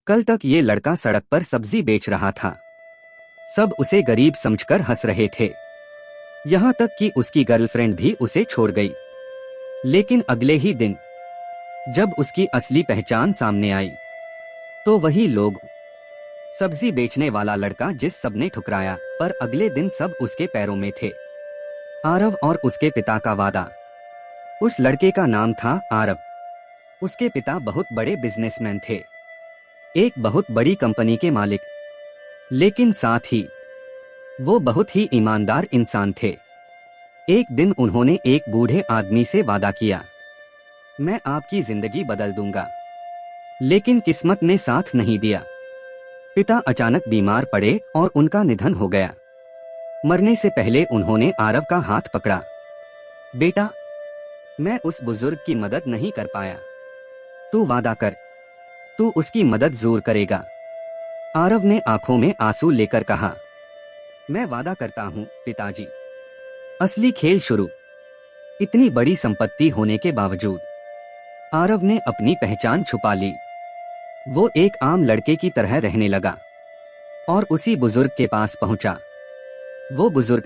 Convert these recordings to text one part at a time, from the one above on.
कल तक ये लड़का सड़क पर सब्जी बेच रहा था। सब उसे गरीब समझकर हंस रहे थे, यहाँ तक कि उसकी गर्लफ्रेंड भी उसे छोड़ गई। लेकिन अगले ही दिन जब उसकी असली पहचान सामने आई तो वही लोग, सब्जी बेचने वाला लड़का जिस सबने ठुकराया, पर अगले दिन सब उसके पैरों में थे। आरव और उसके पिता का वादा। उस लड़के का नाम था आरव। उसके पिता बहुत बड़े बिजनेसमैन थे, एक बहुत बड़ी कंपनी के मालिक, लेकिन साथ ही वो बहुत ही ईमानदार इंसान थे। एक दिन उन्होंने एक बूढ़े आदमी से वादा किया, मैं आपकी जिंदगी बदल दूंगा। लेकिन किस्मत ने साथ नहीं दिया। पिता अचानक बीमार पड़े और उनका निधन हो गया। मरने से पहले उन्होंने आरव का हाथ पकड़ा, बेटा, मैं उस बुजुर्ग की मदद नहीं कर पाया, तू वादा कर, तू उसकी मदद जरूर करेगा। आरव ने आंखों में आंसू लेकर कहा, मैं वादा करता हूँ पिताजी। असली खेल शुरू। इतनी बड़ी संपत्ति होने के बावजूद आरव ने अपनी पहचान छुपा ली। वो एक आम लड़के की तरह रहने लगा और उसी बुजुर्ग के पास पहुंचा। वो बुजुर्ग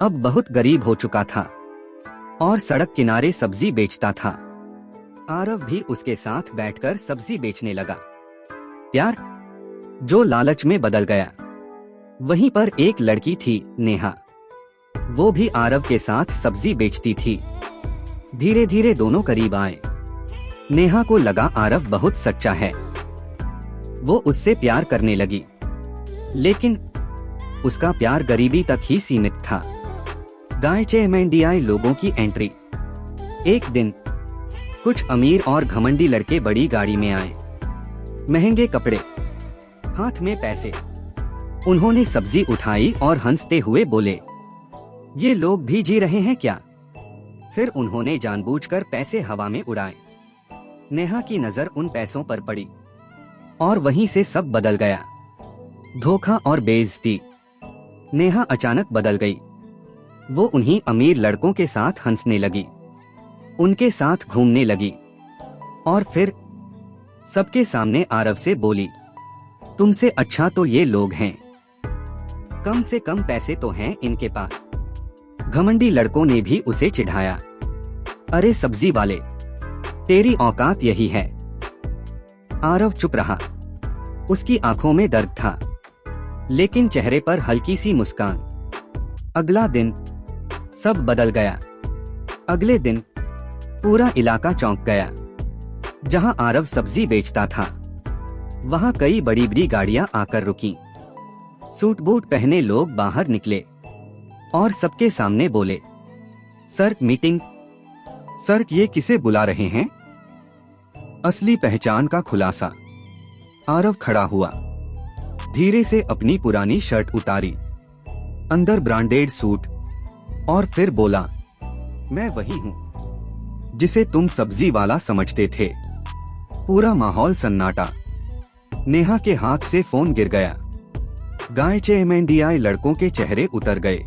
अब बहुत गरीब हो चुका था और सड़क किनारे सब्जी बेचता था। आरव भी उसके साथ बैठकर सब्जी बेचने लगा। प्यार जो लालच में बदल गया। वहीं पर एक लड़की थी, नेहा। वो भी आरव के साथ सब्जी बेचती थी। धीरे धीरे दोनों करीब आए। नेहा को लगा आरव बहुत सच्चा है। वो उससे प्यार करने लगी, लेकिन उसका प्यार गरीबी तक ही सीमित था। गायचेमेंडियाई लोगों की एंट्री। एक दिन कुछ अमीर और घमंडी लड़के बड़ी गाड़ी में आए, महंगे कपड़े, हाथ में पैसे। उन्होंने सब्जी उठाई और हंसते हुए बोले, ये लोग भी जी रहे हैं क्या? फिर उन्होंने जानबूझकर पैसे हवा में उड़ाए। नेहा की नजर उन पैसों पर पड़ी और वहीं से सब बदल गया। धोखा और बेइज्जती। नेहा अचानक बदल गई। वो उन्हीं अमीर लड़कों के साथ हंसने लगी, उनके साथ घूमने लगी और फिर सबके सामने आरव से बोली, तुमसे अच्छा तो ये लोग हैं, कम से कम पैसे तो हैं इनके पास। घमंडी लड़कों ने भी उसे चिढ़ाया, अरे सब्जी वाले, तेरी औकात यही है। आरव चुप रहा। उसकी आंखों में दर्द था, लेकिन चेहरे पर हल्की सी मुस्कान। अगला दिन सब बदल गया। अगले दिन पूरा इलाका चौंक गया। जहां आरव सब्जी बेचता था, वहां कई बड़ी बड़ी गाड़ियां आकर रुकीं। सूट बूट पहने लोग बाहर निकले और सबके सामने बोले, सर मीटिंग। सर ये किसे बुला रहे हैं? असली पहचान का खुलासा। आरव खड़ा हुआ, धीरे से अपनी पुरानी शर्ट उतारी, अंदर ब्रांडेड सूट, और फिर बोला, मैं वही हूं जिसे तुम सब्जी वाला समझते थे। पूरा माहौल सन्नाटा। नेहा के हाथ से फोन गिर गया। गायचेमेंडियाई लड़कों के चेहरे उतर गए।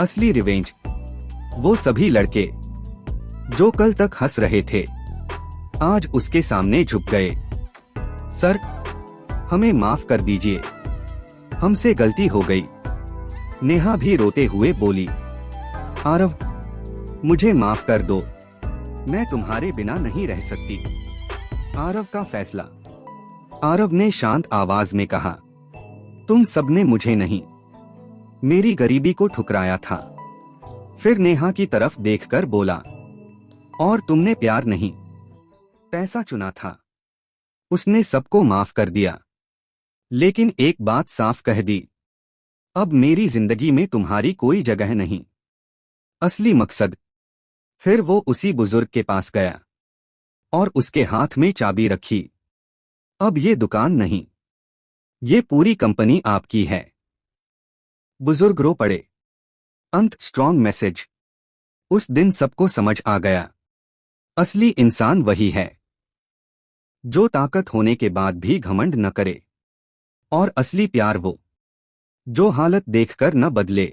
असली रिवेंज। वो सभी लड़के जो कल तक हंस रहे थे, आज उसके सामने झुक गए। सर, हमें माफ कर दीजिए, हमसे गलती हो गई। नेहा भी रोते हुए बोली, आरव, मुझे माफ कर दो, मैं तुम्हारे बिना नहीं रह सकती। आरव का फैसला। आरव ने शांत आवाज में कहा, तुम सबने मुझे नहीं, मेरी गरीबी को ठुकराया था। फिर नेहा की तरफ देखकर बोला, और तुमने प्यार नहीं, पैसा चुना था। उसने सबको माफ कर दिया, लेकिन एक बात साफ कह दी, अब मेरी जिंदगी में तुम्हारी कोई जगह नहीं। असली मकसद। फिर वो उसी बुजुर्ग के पास गया और उसके हाथ में चाबी रखी। अब ये दुकान नहीं, ये पूरी कंपनी आपकी है। बुजुर्ग रो पड़े। अंत स्ट्रॉन्ग मैसेज। उस दिन सबको समझ आ गया, असली इंसान वही है जो ताकत होने के बाद भी घमंड न करे, और असली प्यार वो जो हालत देखकर न बदले।